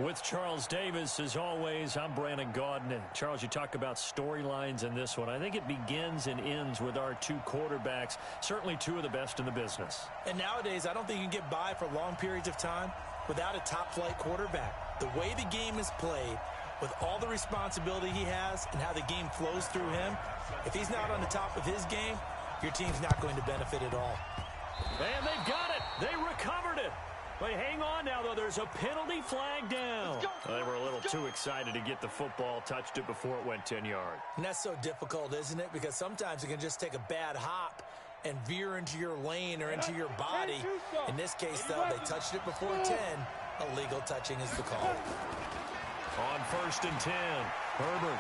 With Charles Davis, as always, I'm Brandon Gaudin. Charles, you talk about storylines in this one. I think it begins and ends with our two quarterbacks, certainly two of the best in the business. And nowadays, I don't think you can get by for long periods of time without a top-flight quarterback. The way the game is played, with all the responsibility he has and how the game flows through him, if he's not on the top of his game, your team's not going to benefit at all. And they've got it. They recovered it. But hang on now, though. There's a penalty flag down. They were a little too excited to get the football, touched it before it went 10 yards. And that's so difficult, isn't it? Because sometimes it can just take a bad hop and veer into your lane or into your body. In this case, though, they touched it before 10. Illegal touching is the call. On 1st and 10, Herbert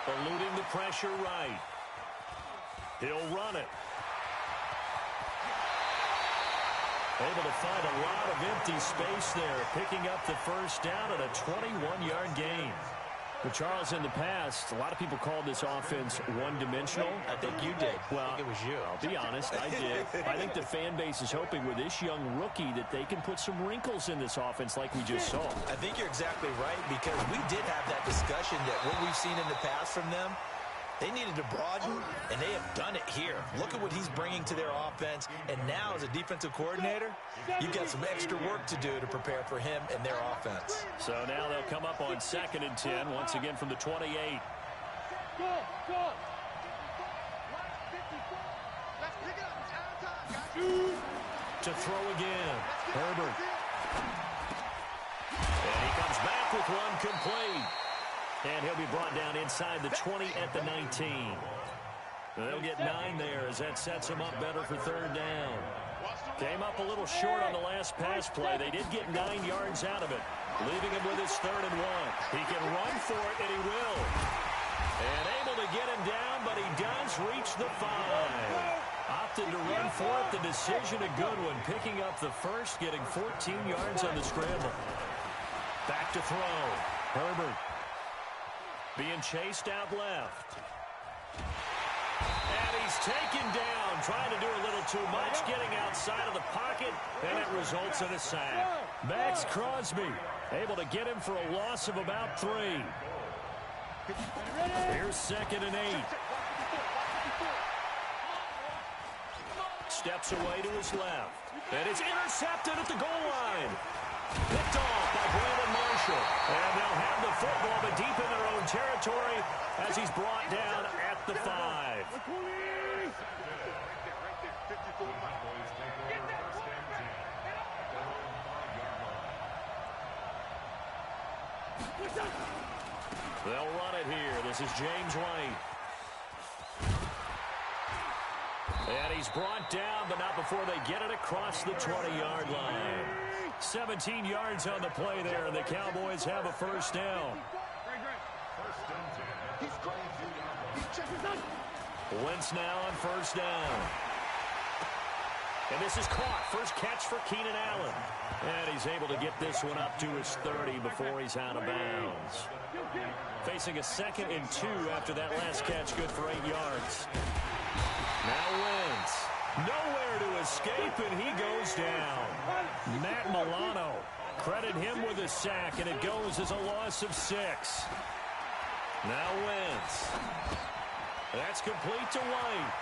eluding the pressure right. He'll run it. Able to find a lot of empty space there, picking up the first down at a 21-yard gain. But Charles, in the past, a lot of people called this offense one-dimensional. I think you did. Well, I think it was you. I'll be honest, I did. I think the fan base is hoping with this young rookie that they can put some wrinkles in this offense like we just saw. I think you're exactly right, because we did have that discussion that what we've seen in the past from them, they needed to broaden, and they have done it here. Look at what he's bringing to their offense, and now as a defensive coordinator, you've got some extra work to do to prepare for him and their offense. So now they'll come up on 2nd and 10, once again from the 28. To throw again, Herbert. And he comes back with one complete. And he'll be brought down inside the 20 at the 19. They'll get 9 there as that sets him up better for 3rd down. Came up a little short on the last pass play. They did get 9 yards out of it, leaving him with his 3rd and 1. He can run for it, and he will. And able to get him down, but he does reach the 5. Opted to run for it. The decision a good one, picking up the first, getting 14 yards on the scramble. Back to throw. Herbert. Being chased out left. And he's taken down, trying to do a little too much, getting outside of the pocket, and it results in a sack. Max Crosby able to get him for a loss of about 3. Here's 2nd and 8. Steps away to his left. And it's intercepted at the goal line. Picked off by Brandon Marshall. And they'll have the football, but deep in their own territory as he's brought down at the 5. They'll run it here. This is James White. And he's brought down, but not before they get it across the 20-yard line. 17 yards on the play there, and the Cowboys have a first down. Wentz now on 1st down. And this is caught. First catch for Keenan Allen. And he's able to get this one up to his 30 before he's out of bounds. Facing a 2nd and 2 after that last catch, good for 8 yards. Now Wentz. Nowhere to escape, and he goes down. Matt Milano. Credit him with a sack, and it goes as a loss of 6. Now Wentz. That's complete to White.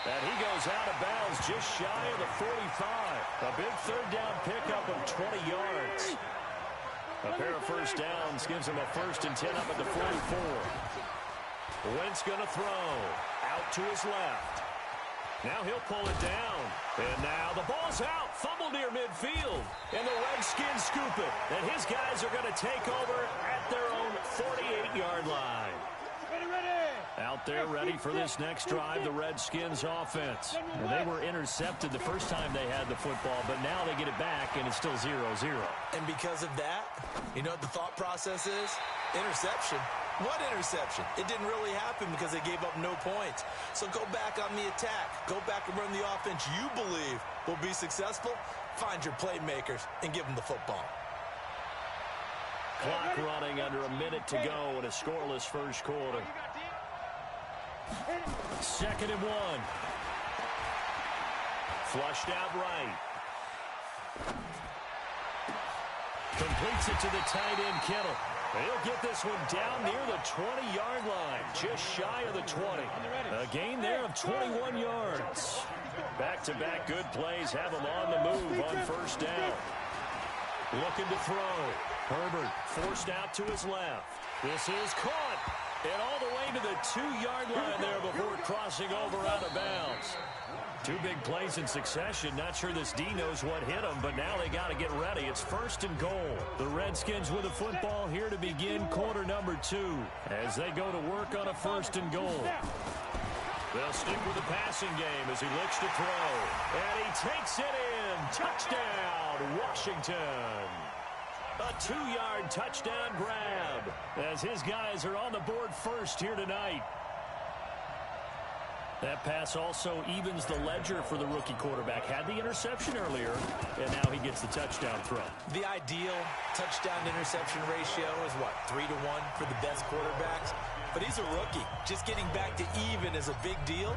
And he goes out of bounds just shy of the 45. A big 3rd down pickup of 20 yards. A pair of first downs gives him a 1st and 10 up at the 44. Wentz going to throw. Out to his left. Now he'll pull it down. And now the ball's out. Fumble near midfield. And the Redskins scoop it. And his guys are going to take over at their own 48-yard line. Out there ready for this next drive, the Redskins offense. And they were intercepted the first time they had the football, but now they get it back, and it's still 0-0. And because of that, you know what the thought process is? Interception. What interception? It didn't really happen because they gave up no points. So go back on the attack. Go back and run the offense you believe will be successful. Find your playmakers and give them the football. Clock running under a minute to go in a scoreless first quarter. 2nd and 1. Flushed out right. Completes it to the tight end, Kittle. He'll get this one down near the 20-yard line, just shy of the 20. A gain there of 21 yards. Back-to-back good plays have him on the move on first down. Looking to throw. Herbert forced out to his left. This is caught. And all the way to the 2-yard line there before crossing over out of bounds. Two big plays in succession. Not sure this D knows what hit them, but now they got to get ready. It's first and goal. The Redskins with the football here to begin quarter number 2 as they go to work on a first and goal. They'll stick with the passing game as he looks to throw. And he takes it in. Touchdown, Washington. A 2-yard touchdown grab as his guys are on the board first here tonight. That pass also evens the ledger for the rookie quarterback. Had the interception earlier, and now he gets the touchdown throw. The ideal touchdown-interception ratio is, what, 3-1 for the best quarterbacks? But he's a rookie. Just getting back to even is a big deal.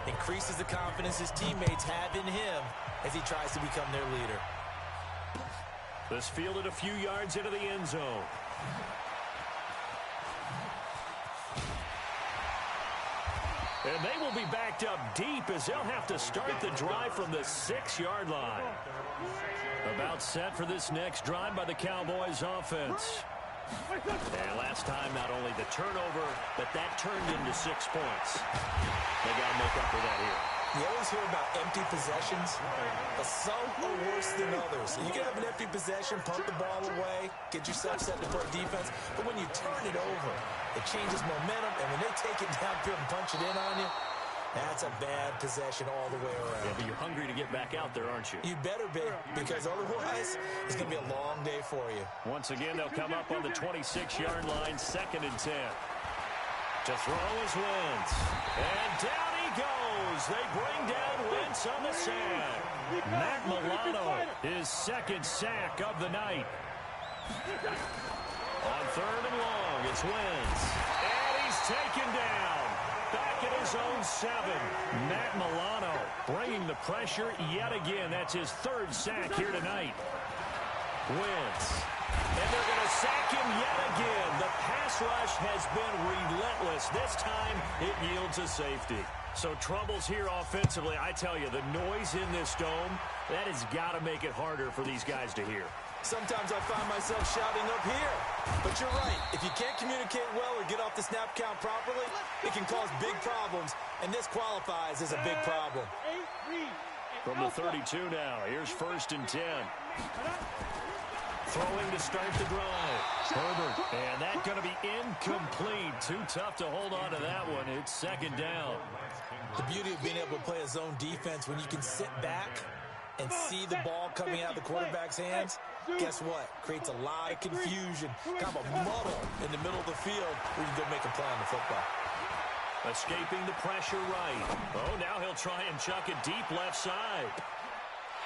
Increases the confidence his teammates have in him as he tries to become their leader. This fielded a few yards into the end zone. And they will be backed up deep as they'll have to start the drive from the 6-yard line. About set for this next drive by the Cowboys offense. And last time, not only the turnover, but that turned into 6 points. They got to make up for that here. You always hear about empty possessions, but some are worse than others. You can have an empty possession, punt the ball away, get yourself set to play defense, but when you turn it over, it changes momentum, and when they take it downfield and punch it in on you, that's a bad possession all the way around. Yeah, but you're hungry to get back out there, aren't you? You better be, because otherwise, it's going to be a long day for you. Once again, they'll come up on the 26-yard line, 2nd and 10. To throw is Wentz. And down he goes. They bring down Wentz on the sack. Matt Milano, his 2nd sack of the night. On 3rd and long, it's Wentz. And he's taken down. Back at his own 7. Matt Milano bringing the pressure yet again. That's his 3rd sack here tonight. Wentz. And they're going to sack him yet again. The pass rush has been relentless. This time, it yields a safety. So troubles here offensively. I tell you, the noise in this dome, that has got to make it harder for these guys to hear. Sometimes I find myself shouting up here. But you're right. If you can't communicate well or get off the snap count properly, it can cause big problems. And this qualifies as a big problem. From the 32 now, here's 1st and 10. Throwing to start the drive. Herbert. And that's going to be incomplete. Too tough to hold on to that one. It's 2nd down. The beauty of being able to play a zone defense when you can sit back and see the ball coming out of the quarterback's hands, guess what? Creates a lot of confusion, kind of a muddle in the middle of the field where you can go make a play on the football. Escaping the pressure right. Oh, now he'll try and chuck it deep left side.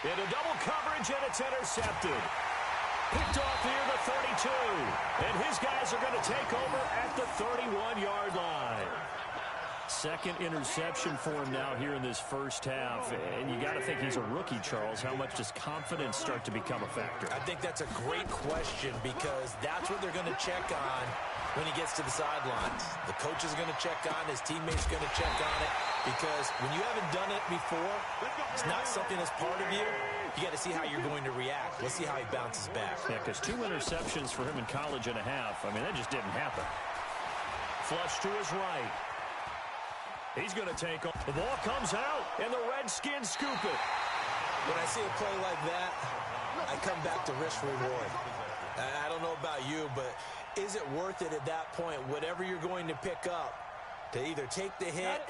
Into double coverage, and it's intercepted. Picked off near the 32. And his guys are going to take over at the 31-yard line. 2nd interception for him now here in this first half. And you got to think he's a rookie, Charles. How much does confidence start to become a factor? I think that's a great question because that's what they're going to check on when he gets to the sidelines. The coach is going to check on, his teammates are going to check on it because when you haven't done it before, it's not something that's part of you. You got to see how you're going to react. Let's see how he bounces back. Yeah, because 2 interceptions for him in college and a half. I mean, that just didn't happen. Flush to his right. He's going to take off. The ball comes out, and the Redskins scoop it. When I see a play like that, I come back to risk reward. I don't know about you, but is it worth it at that point, whatever you're going to pick up, to either take the hit,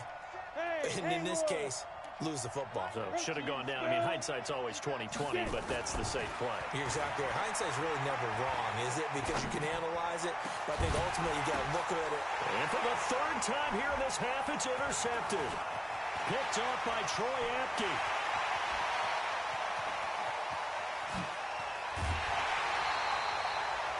and in this case, lose the football? So should have gone down. I mean, hindsight's always 20/20, but that's the safe play. You're exactly right. Hindsight's really never wrong, is it? Because you can analyze it, but I think ultimately you got to look at it. And for the 3rd time here in this half, it's intercepted. Picked off by Troy Apke.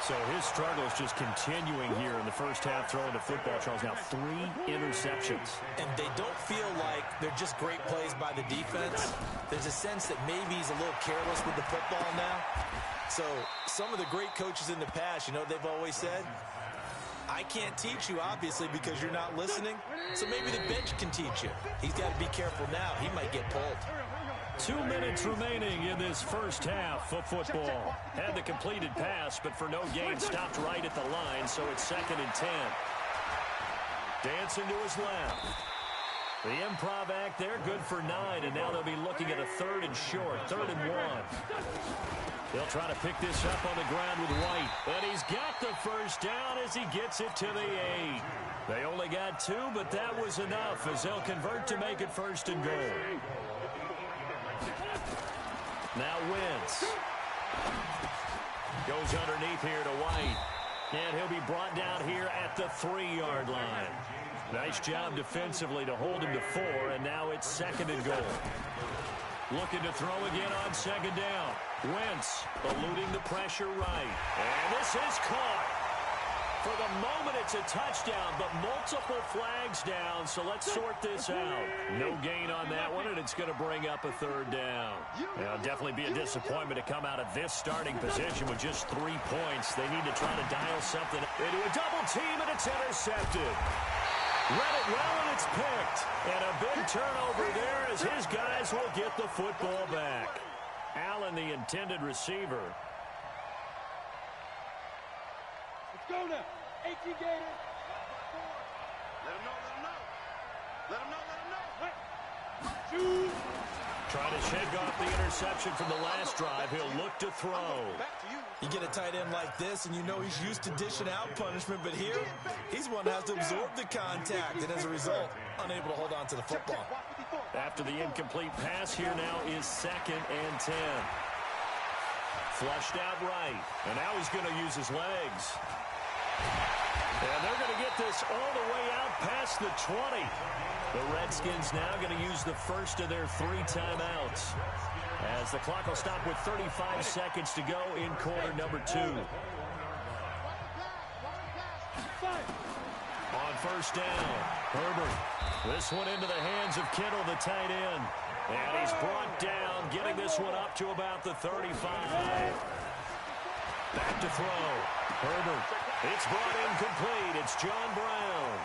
So So his struggle is just continuing here in the first half, throwing the football. Charles, now 3 interceptions. And they don't feel like they're just great plays by the defense. There's a sense that maybe he's a little careless with the football now. So some of the great coaches in the past, you know, they've always said, I can't teach you, obviously, because you're not listening. So maybe the bench can teach you. He's got to be careful now. He might get pulled. 2 minutes remaining in this first half of football. Had the completed pass, but for no gain, stopped right at the line, so it's 2nd and 10. Dancing to his left. The improv act there, good for 9, and now they'll be looking at a 3rd and short, 3rd and 1. They'll try to pick this up on the ground with White, and he's got the first down as he gets it to the 8. They only got 2, but that was enough as they'll convert to make it 1st and goal. Now Wentz goes underneath here to White, and he'll be brought down here at the 3-yard line. Nice job defensively to hold him to 4, and now it's 2nd and goal. Looking to throw again on 2nd down. Wentz eluding the pressure right, and this is caught. For the moment, it's a touchdown, but multiple flags down, so let's sort this out. No gain on that one, and it's going to bring up a 3rd down. It'll definitely be a disappointment to come out of this starting position with just 3 points. They need to try to dial something into a double team, and it's intercepted. Read it well, and it's picked. And a big turnover there as his guys will get the football back. Allen, the intended receiver. Go now. 18 Gator. Let him know, let him know. Let him know, let him know. Trying to shake off the interception from the last drive. He'll look to throw. You get a tight end like this, and you know he's used to dishing out punishment, but here, he's one that has to absorb the contact, and as a result, unable to hold on to the football. After the incomplete pass, here now is 2nd and 10. Flushed out right, and now he's going to use his legs. And they're going to get this all the way out past the 20. The Redskins now going to use the first of their 3 timeouts, as the clock will stop with 35 seconds to go in quarter number 2. On 1st down, Herbert. This one into the hands of Kittle, the tight end. And he's brought down, getting this one up to about the 35. Back to throw. Herbert. It's brought in complete. It's John Brown.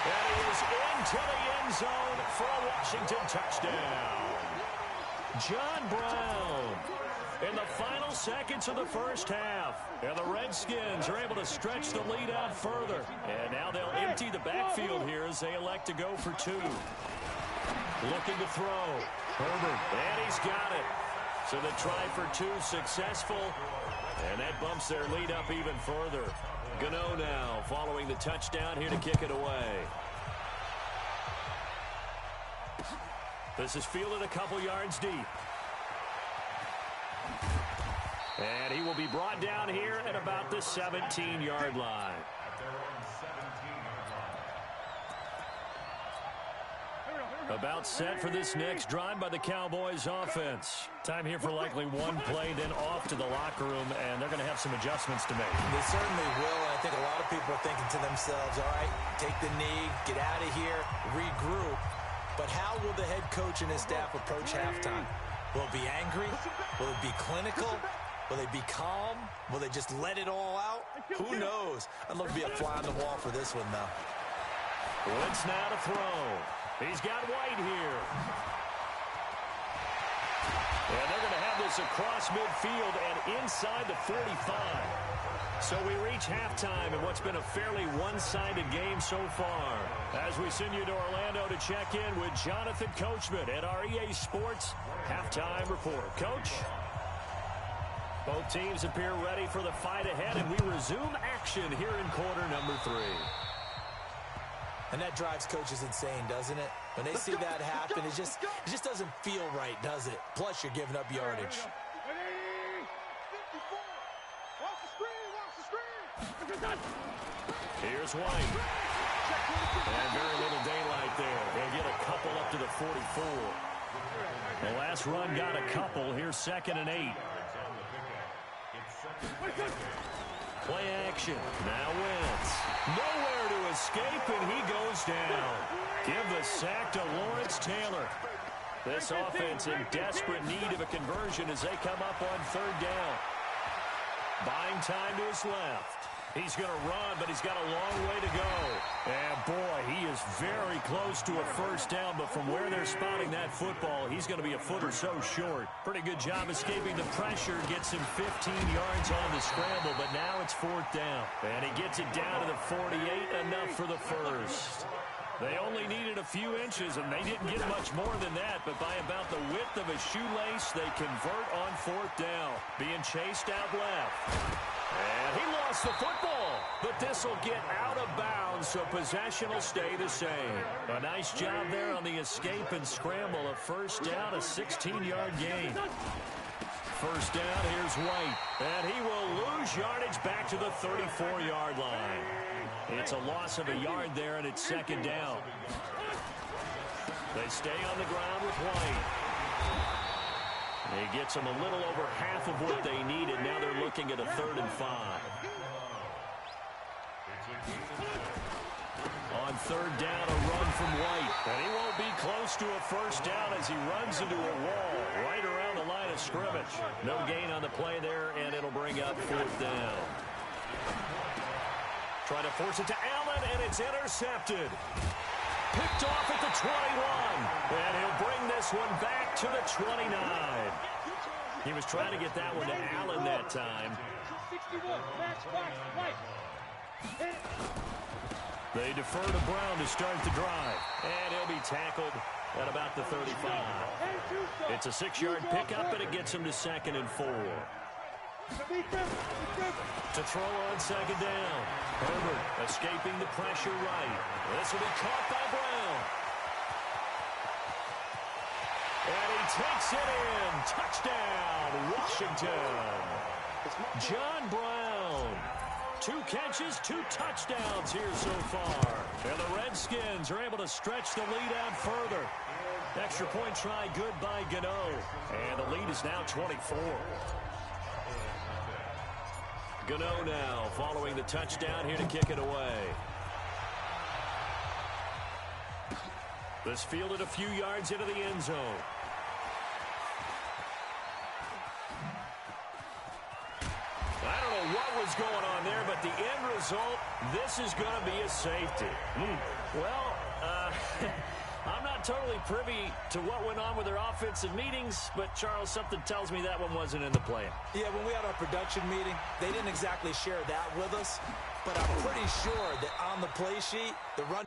And he is into the end zone for a Washington touchdown. John Brown in the final seconds of the first half. And the Redskins are able to stretch the lead out further. And now they'll empty the backfield here as they elect to go for 2. Looking to throw. Herbert. And he's got it. So the try for 2 successful. And that bumps their lead up even further. Gano now following the touchdown here to kick it away. This is fielded a couple yards deep. And he will be brought down here at about the 17-yard line. About set for this next drive by the Cowboys offense. Time here for likely one play, then off to the locker room, and they're going to have some adjustments to make. They certainly will, and I think a lot of people are thinking to themselves, all right, take the knee, get out of here, regroup. But how will the head coach and his staff approach halftime? Will it be angry? Will it be clinical? Will they be calm? Will they just let it all out? Who knows? I'd love to be a fly on the wall for this one, though. Wentz now to throw. He's got White here. And they're going to have this across midfield and inside the 45. So we reach halftime in what's been a fairly one-sided game so far. As we send you to Orlando to check in with Jonathan Coachman at our EA Sports Halftime Report. Coach? Both teams appear ready for the fight ahead, and we resume action here in quarter number 3. And that drives coaches insane, doesn't it? When they see that happen, it just doesn't feel right, does it? Plus, you're giving up yardage. Here's White. And very little daylight there. They'll get a couple up to the 44. The last run got a couple. Here's 2nd and 8. Play action. Now Wentz. Nowhere to escape, and he goes down. Give the sack to Lawrence Taylor. This offense in desperate need of a conversion as they come up on third down. Buying time to his left. He's going to run, but he's got a long way to go. And, boy, he is very close to a first down, but from where they're spotting that football, he's going to be a foot or so short. Pretty good job escaping the pressure, gets him 15 yards on the scramble, but now it's fourth down. And he gets it down to the 48, enough for the first. They only needed a few inches, and they didn't get much more than that, but by about the width of a shoelace, they convert on fourth down. Being chased out left. And he lost the football, but this will get out of bounds, so possession will stay the same. A nice job there on the escape and scramble. A first down, a 16-yard gain. First down, here's White, and he will lose yardage back to the 34-yard line. It's a loss of a yard there, and it's second down. They stay on the ground with White. He gets them a little over half of what they needed. Now they're looking at a 3rd and 5. On third down, a run from White. And he won't be close to a first down as he runs into a wall right around the line of scrimmage. No gain on the play there, and it'll bring up fourth down. Trying to force it to Allen, and it's intercepted. Picked off at the 21, and he'll bring this one back to the 29. He was trying to get that one to Allen that time. They defer to Brown to start the drive, and he'll be tackled at about the 35. It's a 6-yard pickup, and it gets him to 2nd and 4. To throw on second down. Herbert escaping the pressure right. This will be caught by Brown. And he takes it in. Touchdown, Washington. John Brown. 2 catches, 2 touchdowns here so far. And the Redskins are able to stretch the lead out further. Extra point try good by Gano. And the lead is now 24. Gano now following the touchdown here to kick it away. This fielded a few yards into the end zone. I don't know what was going on there, but the end result, this is going to be a safety. Well, I'm not totally privy to what went on with their offensive meetings, but, Charles, something tells me that one wasn't in the plan. Yeah, when we had our production meeting, they didn't exactly share that with us, but I'm pretty sure that on the play sheet, the run